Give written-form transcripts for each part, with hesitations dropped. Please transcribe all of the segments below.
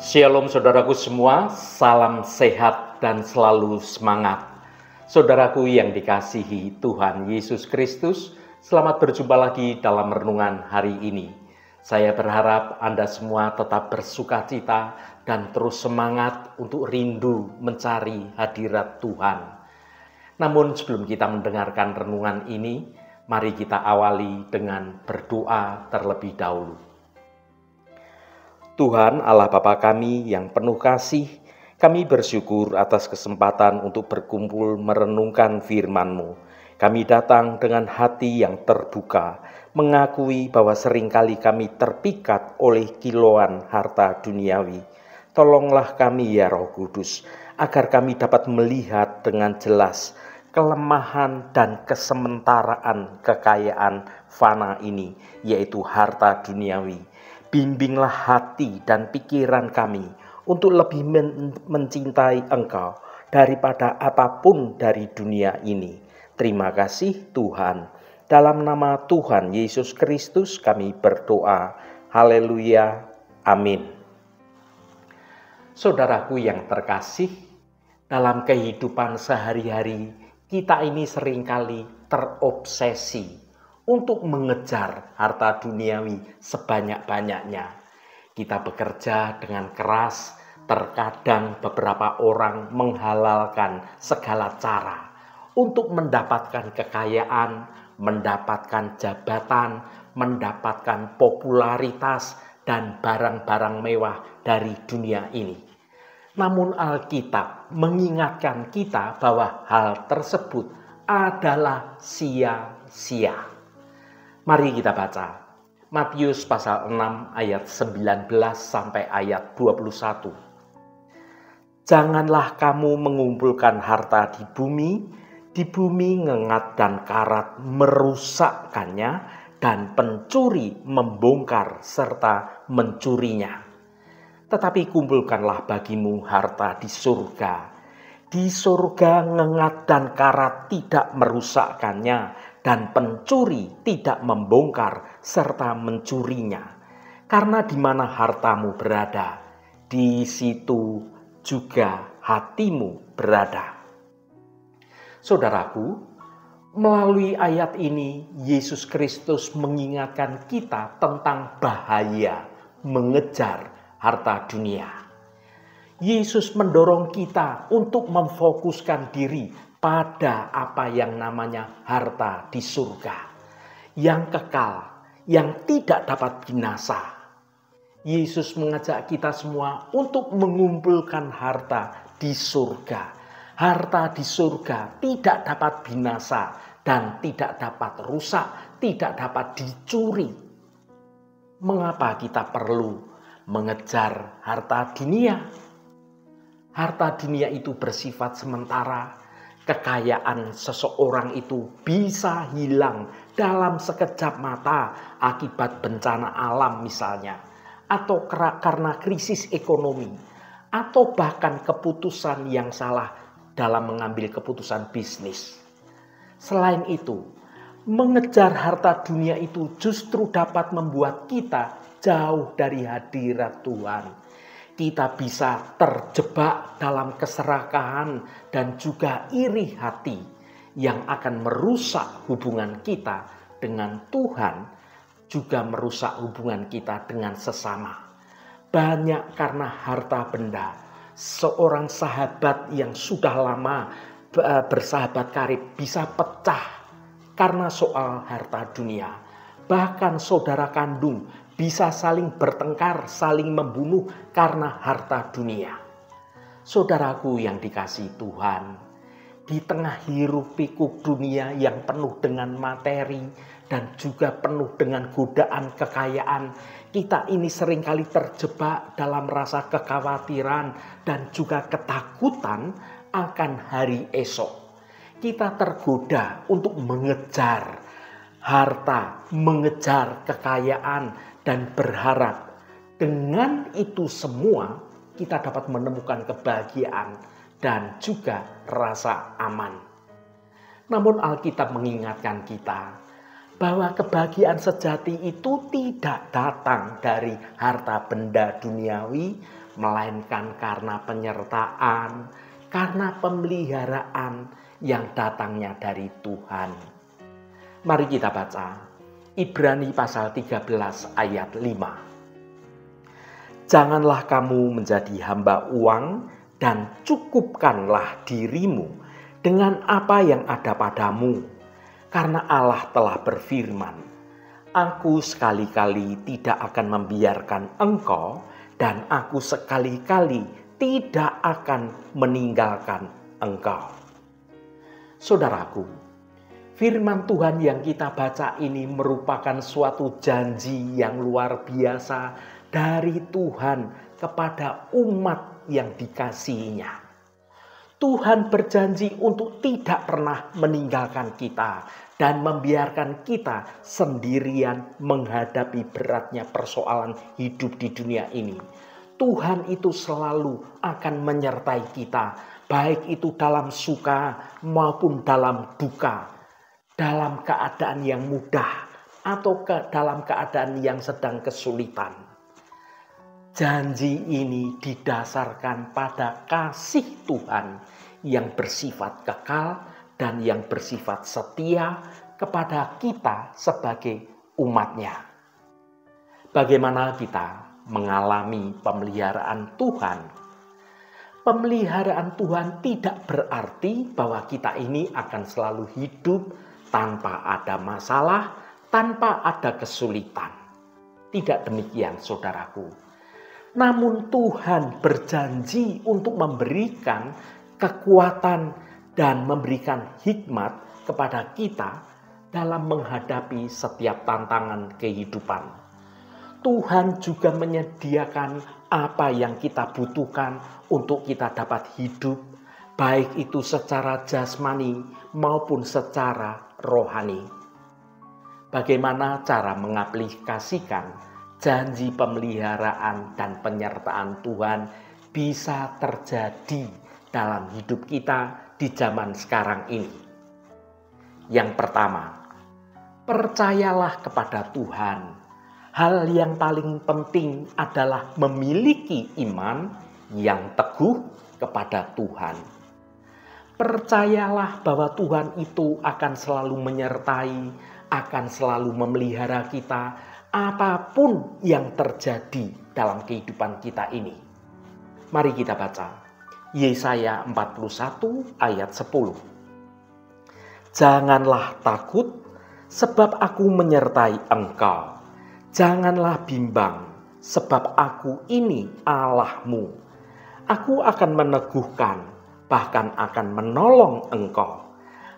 Shalom saudaraku semua, salam sehat dan selalu semangat. Saudaraku yang dikasihi Tuhan Yesus Kristus, selamat berjumpa lagi dalam renungan hari ini. Saya berharap Anda semua tetap bersukacita dan terus semangat untuk rindu mencari hadirat Tuhan. Namun sebelum kita mendengarkan renungan ini, mari kita awali dengan berdoa terlebih dahulu. Tuhan Allah Bapa kami yang penuh kasih, kami bersyukur atas kesempatan untuk berkumpul merenungkan firman-Mu. Kami datang dengan hati yang terbuka, mengakui bahwa seringkali kami terpikat oleh kilauan harta duniawi. Tolonglah kami ya Roh Kudus, agar kami dapat melihat dengan jelas kelemahan dan kesementaraan kekayaan fana ini, yaitu harta duniawi. Bimbinglah hati dan pikiran kami untuk lebih mencintai Engkau daripada apapun dari dunia ini. Terima kasih Tuhan. Dalam nama Tuhan Yesus Kristus kami berdoa. Haleluya. Amin. Saudaraku yang terkasih, dalam kehidupan sehari-hari kita ini seringkali terobsesi untuk mengejar harta duniawi sebanyak-banyaknya. Kita bekerja dengan keras, terkadang beberapa orang menghalalkan segala cara untuk mendapatkan kekayaan, mendapatkan jabatan, mendapatkan popularitas dan barang-barang mewah dari dunia ini. Namun Alkitab mengingatkan kita bahwa hal tersebut adalah sia-sia. Mari kita baca Matius pasal 6 ayat 19 sampai ayat 21. Janganlah kamu mengumpulkan harta di bumi ngengat dan karat merusakkannya, dan pencuri membongkar serta mencurinya. Tetapi kumpulkanlah bagimu harta di surga. Di surga ngengat dan karat tidak merusakkannya, dan pencuri tidak membongkar serta mencurinya. Karena di mana hartamu berada, di situ juga hatimu berada. Saudaraku, melalui ayat ini Yesus Kristus mengingatkan kita tentang bahaya mengejar harta dunia. Yesus mendorong kita untuk memfokuskan diri pada apa yang namanya harta di surga, yang kekal, yang tidak dapat binasa. Yesus mengajak kita semua untuk mengumpulkan harta di surga. Harta di surga tidak dapat binasa dan tidak dapat rusak, tidak dapat dicuri. Mengapa kita perlu mengejar harta dunia? Harta dunia itu bersifat sementara. Kekayaan seseorang itu bisa hilang dalam sekejap mata akibat bencana alam misalnya, atau karena krisis ekonomi, atau bahkan keputusan yang salah dalam mengambil keputusan bisnis. Selain itu, mengejar harta dunia itu justru dapat membuat kita jauh dari hadirat Tuhan. Kita bisa terjebak dalam keserakahan dan juga iri hati yang akan merusak hubungan kita dengan Tuhan, juga merusak hubungan kita dengan sesama. Banyak karena harta benda. Seorang sahabat yang sudah lama bersahabat karib bisa pecah karena soal harta dunia. Bahkan saudara kandung bisa saling bertengkar, saling membunuh karena harta dunia. Saudaraku yang dikasihi Tuhan, di tengah hiruk pikuk dunia yang penuh dengan materi dan juga penuh dengan godaan kekayaan, kita ini seringkali terjebak dalam rasa kekhawatiran dan juga ketakutan akan hari esok. Kita tergoda untuk mengejar harta, mengejar kekayaan, dan berharap dengan itu semua kita dapat menemukan kebahagiaan dan juga rasa aman. Namun Alkitab mengingatkan kita bahwa kebahagiaan sejati itu tidak datang dari harta benda duniawi, melainkan karena penyertaan, karena pemeliharaan yang datangnya dari Tuhan. Mari kita baca Ibrani pasal 13 ayat 5. Janganlah kamu menjadi hamba uang dan cukupkanlah dirimu dengan apa yang ada padamu. Karena Allah telah berfirman, Aku sekali-kali tidak akan membiarkan engkau dan aku sekali-kali tidak akan meninggalkan engkau. Saudaraku, firman Tuhan yang kita baca ini merupakan suatu janji yang luar biasa dari Tuhan kepada umat yang dikasihinya. Tuhan berjanji untuk tidak pernah meninggalkan kita dan membiarkan kita sendirian menghadapi beratnya persoalan hidup di dunia ini. Tuhan itu selalu akan menyertai kita, baik itu dalam suka maupun dalam duka, dalam keadaan yang mudah atau dalam keadaan yang sedang kesulitan. Janji ini didasarkan pada kasih Tuhan yang bersifat kekal dan yang bersifat setia kepada kita sebagai umatnya. Bagaimana kita mengalami pemeliharaan Tuhan? Pemeliharaan Tuhan tidak berarti bahwa kita ini akan selalu hidup tanpa ada masalah, tanpa ada kesulitan. Tidak demikian, saudaraku. Namun Tuhan berjanji untuk memberikan kekuatan dan memberikan hikmat kepada kita dalam menghadapi setiap tantangan kehidupan. Tuhan juga menyediakan apa yang kita butuhkan untuk kita dapat hidup, baik itu secara jasmani maupun secara rohani. Bagaimana cara mengaplikasikan janji pemeliharaan dan penyertaan Tuhan bisa terjadi dalam hidup kita di zaman sekarang ini? Yang pertama, percayalah kepada Tuhan. Hal yang paling penting adalah memiliki iman yang teguh kepada Tuhan. Percayalah bahwa Tuhan itu akan selalu menyertai, akan selalu memelihara kita, apapun yang terjadi dalam kehidupan kita ini. Mari kita baca Yesaya 41 ayat 10. Janganlah takut, sebab aku menyertai engkau. Janganlah bimbang, sebab aku ini Allahmu. Aku akan meneguhkan, bahkan akan menolong engkau.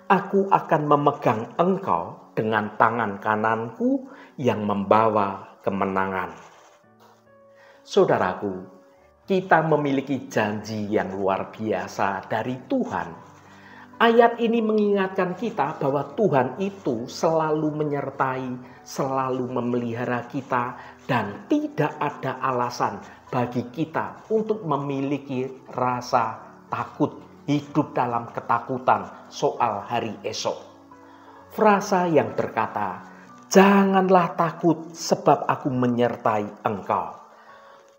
Aku akan memegang engkau dengan tangan kananku yang membawa kemenangan. Saudaraku, kita memiliki janji yang luar biasa dari Tuhan. Ayat ini mengingatkan kita bahwa Tuhan itu selalu menyertai, selalu memelihara kita, dan tidak ada alasan bagi kita untuk memiliki rasa takut, hidup dalam ketakutan soal hari esok. Frasa yang berkata, janganlah takut sebab aku menyertai engkau.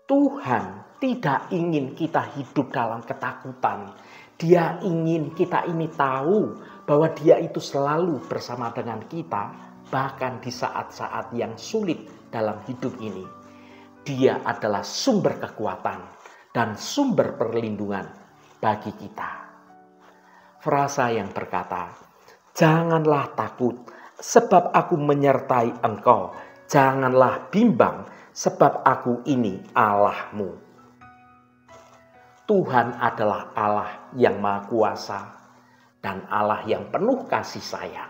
Tuhan tidak ingin kita hidup dalam ketakutan. Dia ingin kita ini tahu bahwa Dia itu selalu bersama dengan kita, bahkan di saat-saat yang sulit dalam hidup ini. Dia adalah sumber kekuatan dan sumber perlindungan bagi kita. Frasa yang berkata, janganlah takut sebab aku menyertai engkau. Janganlah bimbang sebab aku ini Allahmu. Tuhan adalah Allah yang Maha Kuasa dan Allah yang penuh kasih sayang.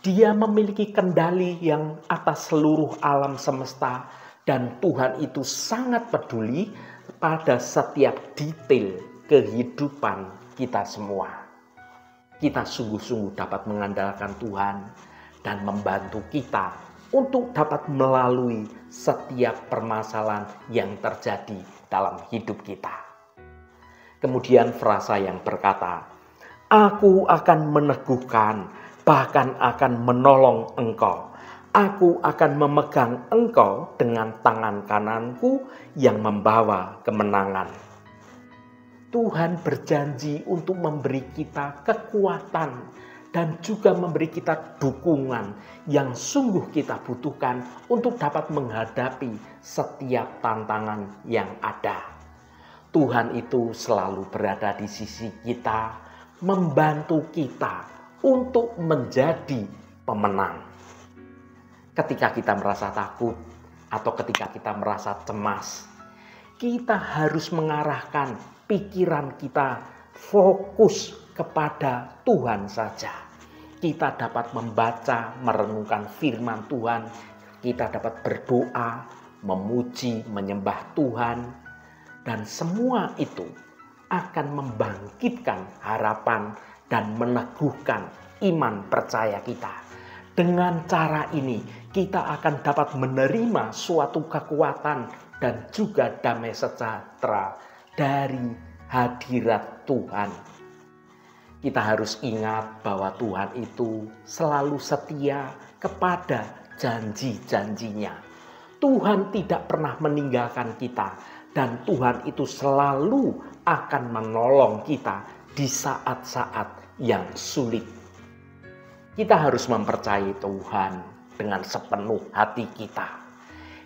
Dia memiliki kendali yang atas seluruh alam semesta dan Tuhan itu sangat peduli pada setiap detail kehidupan kita semua. Kita sungguh-sungguh dapat mengandalkan Tuhan dan membantu kita untuk dapat melalui setiap permasalahan yang terjadi dalam hidup kita. Kemudian frasa yang berkata, aku akan meneguhkan, bahkan akan menolong engkau. Aku akan memegang engkau dengan tangan kananku yang membawa kemenangan. Tuhan berjanji untuk memberi kita kekuatan dan juga memberi kita dukungan yang sungguh kita butuhkan untuk dapat menghadapi setiap tantangan yang ada. Tuhan itu selalu berada di sisi kita, membantu kita untuk menjadi pemenang. Ketika kita merasa takut atau ketika kita merasa cemas, kita harus mengarahkan pikiran kita fokus kepada Tuhan saja. Kita dapat membaca, merenungkan firman Tuhan, kita dapat berdoa, memuji, menyembah Tuhan, dan semua itu akan membangkitkan harapan dan meneguhkan iman percaya kita. Dengan cara ini, kita akan dapat menerima suatu kekuatan dan juga damai sejahtera dari hadirat Tuhan. Kita harus ingat bahwa Tuhan itu selalu setia kepada janji-janjinya. Tuhan tidak pernah meninggalkan kita dan Tuhan itu selalu akan menolong kita di saat-saat yang sulit. Kita harus mempercayai Tuhan dengan sepenuh hati kita.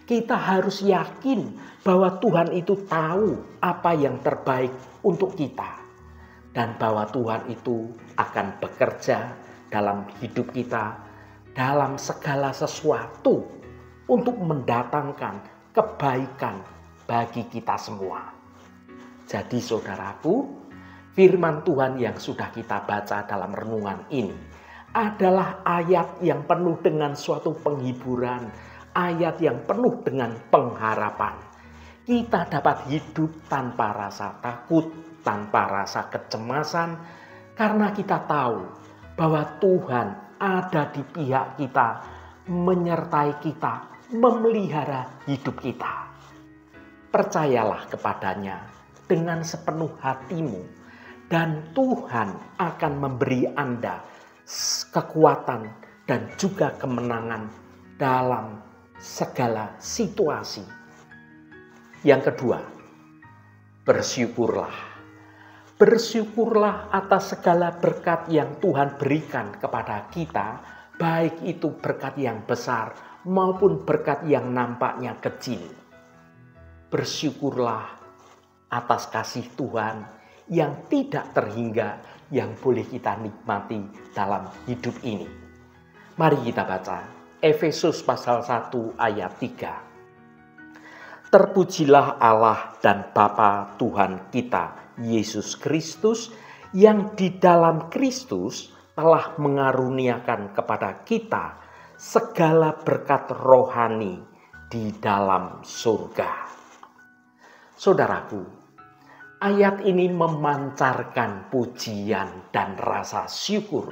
Kita harus yakin bahwa Tuhan itu tahu apa yang terbaik untuk kita. Dan bahwa Tuhan itu akan bekerja dalam hidup kita, dalam segala sesuatu untuk mendatangkan kebaikan bagi kita semua. Jadi saudaraku, firman Tuhan yang sudah kita baca dalam renungan ini adalah ayat yang penuh dengan suatu penghiburan, ayat yang penuh dengan pengharapan. Kita dapat hidup tanpa rasa takut, tanpa rasa kecemasan, karena kita tahu bahwa Tuhan ada di pihak kita, menyertai kita, memelihara hidup kita. Percayalah kepadanya dengan sepenuh hatimu, dan Tuhan akan memberi Anda kekuatan dan juga kemenangan dalam segala situasi. Yang kedua, bersyukurlah. Bersyukurlah atas segala berkat yang Tuhan berikan kepada kita, baik itu berkat yang besar maupun berkat yang nampaknya kecil. Bersyukurlah atas kasih Tuhan yang tidak terhingga, yang boleh kita nikmati dalam hidup ini. Mari kita baca Efesus pasal 1 ayat 3. Terpujilah Allah dan Bapa Tuhan kita Yesus Kristus, yang di dalam Kristus telah mengaruniakan kepada kita segala berkat rohani di dalam surga. Saudaraku, ayat ini memancarkan pujian dan rasa syukur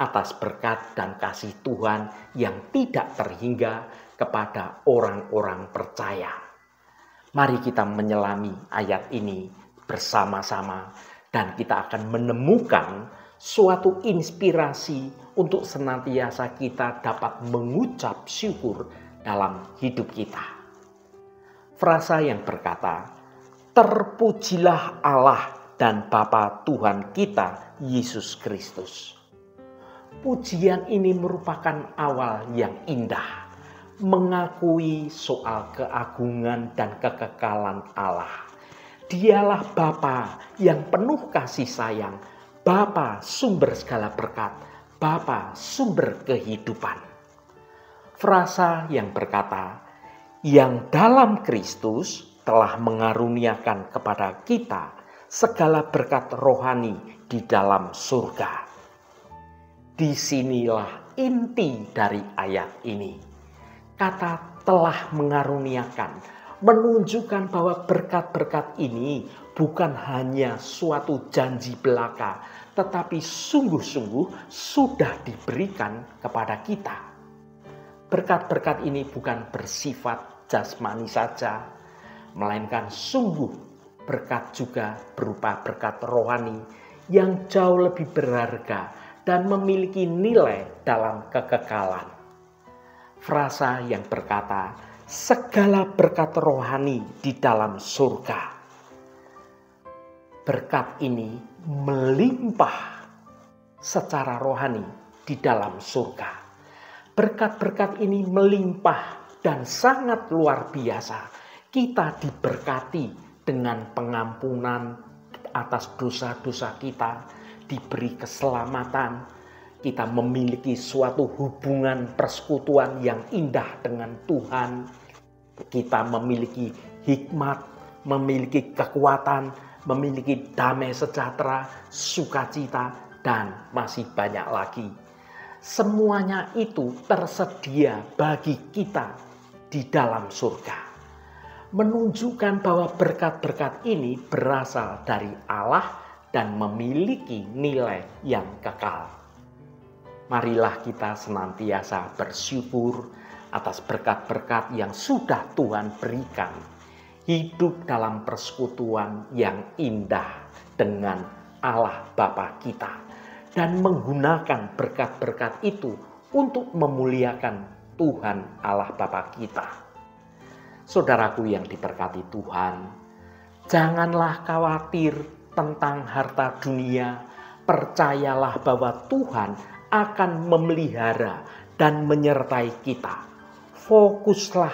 atas berkat dan kasih Tuhan yang tidak terhingga kepada orang-orang percaya. Mari kita menyelami ayat ini bersama-sama dan kita akan menemukan suatu inspirasi untuk senantiasa kita dapat mengucap syukur dalam hidup kita. Frasa yang berkata, terpujilah Allah dan Bapa Tuhan kita Yesus Kristus. Pujian ini merupakan awal yang indah, mengakui soal keagungan dan kekekalan Allah. Dialah Bapa yang penuh kasih sayang, Bapa sumber segala berkat, Bapa sumber kehidupan. Frasa yang berkata, yang dalam Kristus telah mengaruniakan kepada kita segala berkat rohani di dalam surga. Disinilah inti dari ayat ini. Kata telah mengaruniakan menunjukkan bahwa berkat-berkat ini bukan hanya suatu janji belaka, tetapi sungguh-sungguh sudah diberikan kepada kita. Berkat-berkat ini bukan bersifat jasmani saja, melainkan sungguh berkat juga berupa berkat rohani yang jauh lebih berharga dan memiliki nilai dalam kekekalan. frasa yang berkata, segala berkat rohani di dalam surga. Berkat ini melimpah secara rohani di dalam surga. Berkat-berkat ini melimpah dan sangat luar biasa. Kita diberkati dengan pengampunan atas dosa-dosa kita, diberi keselamatan, kita memiliki suatu hubungan persekutuan yang indah dengan Tuhan, kita memiliki hikmat, memiliki kekuatan, memiliki damai sejahtera, sukacita, dan masih banyak lagi. Semuanya itu tersedia bagi kita di dalam surga. Menunjukkan bahwa berkat-berkat ini berasal dari Allah dan memiliki nilai yang kekal. Marilah kita senantiasa bersyukur atas berkat-berkat yang sudah Tuhan berikan. Hidup dalam persekutuan yang indah dengan Allah Bapa kita. Dan menggunakan berkat-berkat itu untuk memuliakan Tuhan Allah Bapa kita. Saudaraku yang diberkati Tuhan, janganlah khawatir tentang harta dunia. Percayalah bahwa Tuhan akan memelihara dan menyertai kita. Fokuslah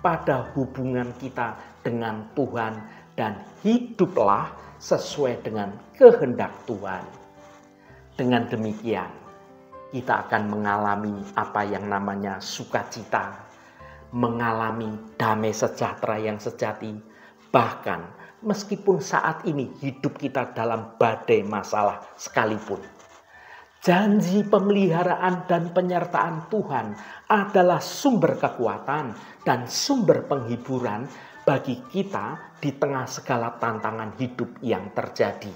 pada hubungan kita dengan Tuhan dan hiduplah sesuai dengan kehendak Tuhan. Dengan demikian, kita akan mengalami apa yang namanya sukacita, mengalami damai sejahtera yang sejati, bahkan meskipun saat ini hidup kita dalam badai masalah sekalipun. Janji pemeliharaan dan penyertaan Tuhan adalah sumber kekuatan dan sumber penghiburan bagi kita di tengah segala tantangan hidup yang terjadi.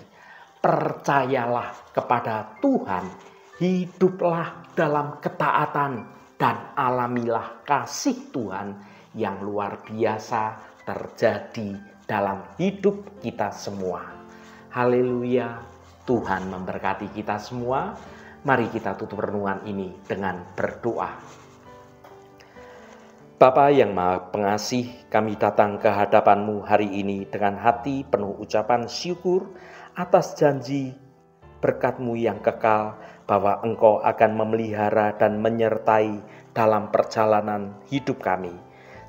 Percayalah kepada Tuhan, hiduplah dalam ketaatan, dan alamilah kasih Tuhan yang luar biasa terjadi dalam hidup kita semua. Haleluya, Tuhan memberkati kita semua. Mari kita tutup renungan ini dengan berdoa. Bapa yang Maha Pengasih, kami datang ke hadapan-Mu hari ini dengan hati penuh ucapan syukur atas janji berkat-Mu yang kekal, bahwa Engkau akan memelihara dan menyertai dalam perjalanan hidup kami.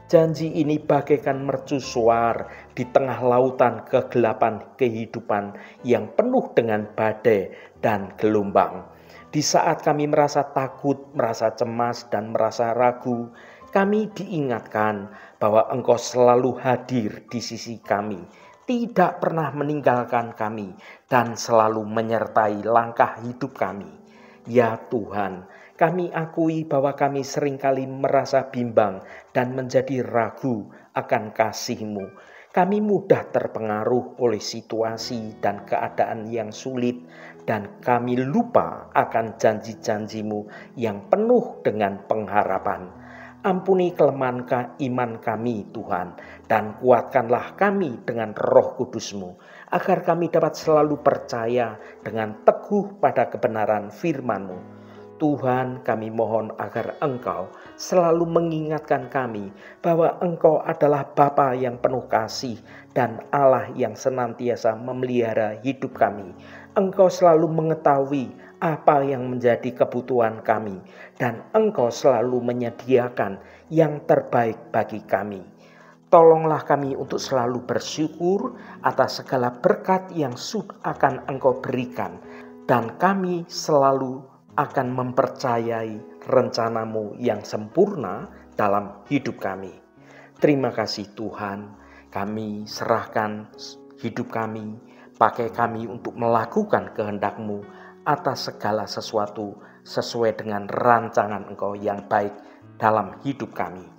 Janji ini bagaikan mercusuar di tengah lautan kegelapan kehidupan yang penuh dengan badai dan gelombang. Di saat kami merasa takut, merasa cemas, dan merasa ragu, kami diingatkan bahwa Engkau selalu hadir di sisi kami, tidak pernah meninggalkan kami, dan selalu menyertai langkah hidup kami. Ya Tuhan, kami akui bahwa kami seringkali merasa bimbang dan menjadi ragu akan kasih-Mu. Kami mudah terpengaruh oleh situasi dan keadaan yang sulit, dan kami lupa akan janji-janji-Mu yang penuh dengan pengharapan. Ampuni kelemahan iman kami Tuhan, dan kuatkanlah kami dengan Roh Kudus-Mu, agar kami dapat selalu percaya dengan teguh pada kebenaran firman-Mu. Tuhan, kami mohon agar Engkau selalu mengingatkan kami bahwa Engkau adalah Bapa yang penuh kasih dan Allah yang senantiasa memelihara hidup kami. Engkau selalu mengetahui apa yang menjadi kebutuhan kami, dan Engkau selalu menyediakan yang terbaik bagi kami. Tolonglah kami untuk selalu bersyukur atas segala berkat yang akan Engkau berikan, dan kami selalu akan mempercayai rencana-Mu yang sempurna dalam hidup kami. Terima kasih Tuhan, kami serahkan hidup kami, pakai kami untuk melakukan kehendak-Mu atas segala sesuatu sesuai dengan rancangan Engkau yang baik dalam hidup kami.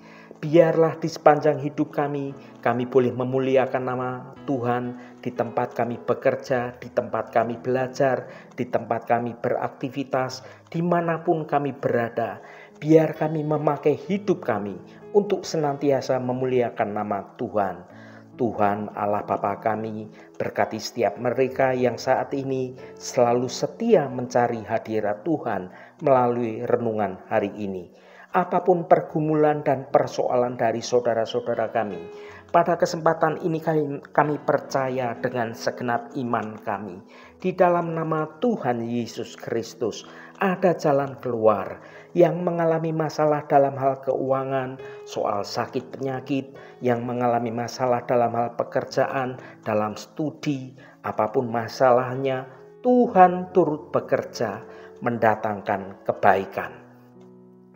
Biarlah di sepanjang hidup kami boleh memuliakan nama Tuhan di tempat kami bekerja, di tempat kami belajar, di tempat kami beraktivitas, dimanapun kami berada. Biar kami memakai hidup kami untuk senantiasa memuliakan nama Tuhan. Tuhan Allah Bapa kami, berkati setiap mereka yang saat ini selalu setia mencari hadirat Tuhan melalui renungan hari ini. apapun pergumulan dan persoalan dari saudara-saudara kami. Pada kesempatan ini kami percaya dengan segenap iman kami, di dalam nama Tuhan Yesus Kristus ada jalan keluar. Yang mengalami masalah dalam hal keuangan, soal sakit penyakit, yang mengalami masalah dalam hal pekerjaan, dalam studi, apapun masalahnya, Tuhan turut bekerja mendatangkan kebaikan.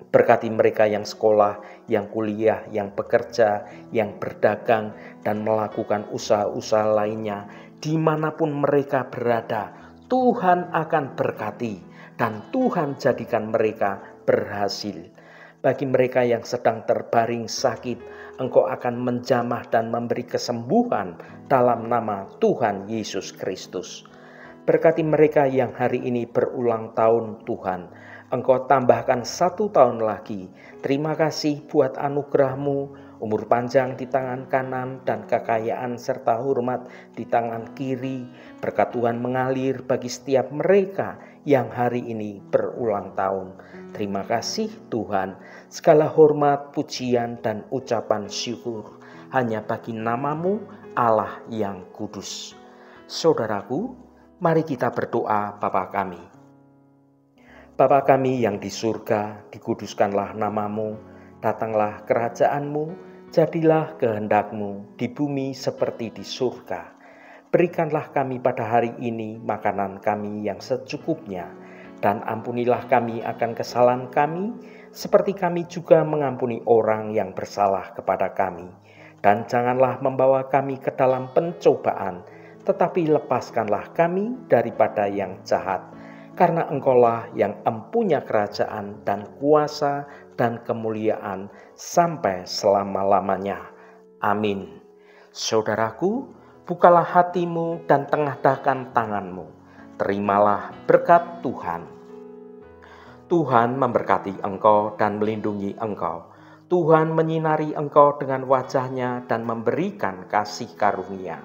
Berkati mereka yang sekolah, yang kuliah, yang bekerja, yang berdagang, dan melakukan usaha-usaha lainnya. Dimanapun mereka berada, Tuhan akan berkati dan Tuhan jadikan mereka berhasil. Bagi mereka yang sedang terbaring sakit, Engkau akan menjamah dan memberi kesembuhan dalam nama Tuhan Yesus Kristus. Berkati mereka yang hari ini berulang tahun Tuhan, Engkau tambahkan 1 tahun lagi. Terima kasih buat anugerah-Mu, umur panjang di tangan kanan dan kekayaan serta hormat di tangan kiri. Berkat Tuhan mengalir bagi setiap mereka yang hari ini berulang tahun. Terima kasih Tuhan, segala hormat, pujian dan ucapan syukur hanya bagi nama-Mu Allah yang kudus. Saudaraku, mari kita berdoa. Bapa kami. Bapa kami yang di surga, dikuduskanlah nama-Mu, datanglah kerajaan-Mu, jadilah kehendak-Mu di bumi seperti di surga. Berikanlah kami pada hari ini makanan kami yang secukupnya, dan ampunilah kami akan kesalahan kami, seperti kami juga mengampuni orang yang bersalah kepada kami. Dan janganlah membawa kami ke dalam pencobaan, tetapi lepaskanlah kami daripada yang jahat. Karena Engkaulah yang empunya kerajaan dan kuasa dan kemuliaan sampai selama-lamanya. Amin. Saudaraku, bukalah hatimu dan tengadahkan tanganmu. Terimalah berkat Tuhan. Tuhan memberkati engkau dan melindungi engkau. Tuhan menyinari engkau dengan wajah-Nya dan memberikan kasih karunia.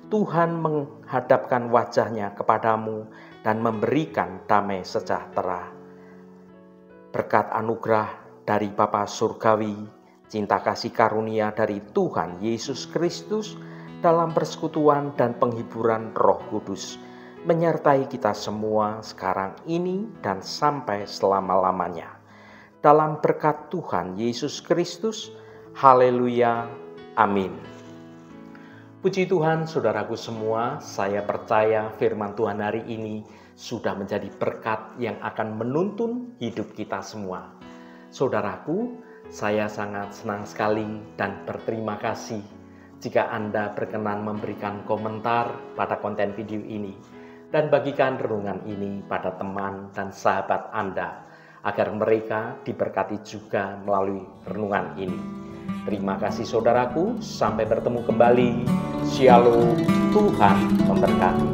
Tuhan menghadapkan wajah-Nya kepadamu dan memberikan damai sejahtera. Berkat anugerah dari Bapa Surgawi, cinta kasih karunia dari Tuhan Yesus Kristus, dalam persekutuan dan penghiburan Roh Kudus, menyertai kita semua sekarang ini dan sampai selama-lamanya. Dalam berkat Tuhan Yesus Kristus, haleluya, amin. Puji Tuhan, saudaraku semua, saya percaya firman Tuhan hari ini sudah menjadi berkat yang akan menuntun hidup kita semua. Saudaraku, saya sangat senang sekali dan berterima kasih jika Anda berkenan memberikan komentar pada konten video ini dan bagikan renungan ini pada teman dan sahabat Anda, agar mereka diberkati juga melalui renungan ini. Terima kasih saudaraku, sampai bertemu kembali. Shalom, Tuhan memberkati.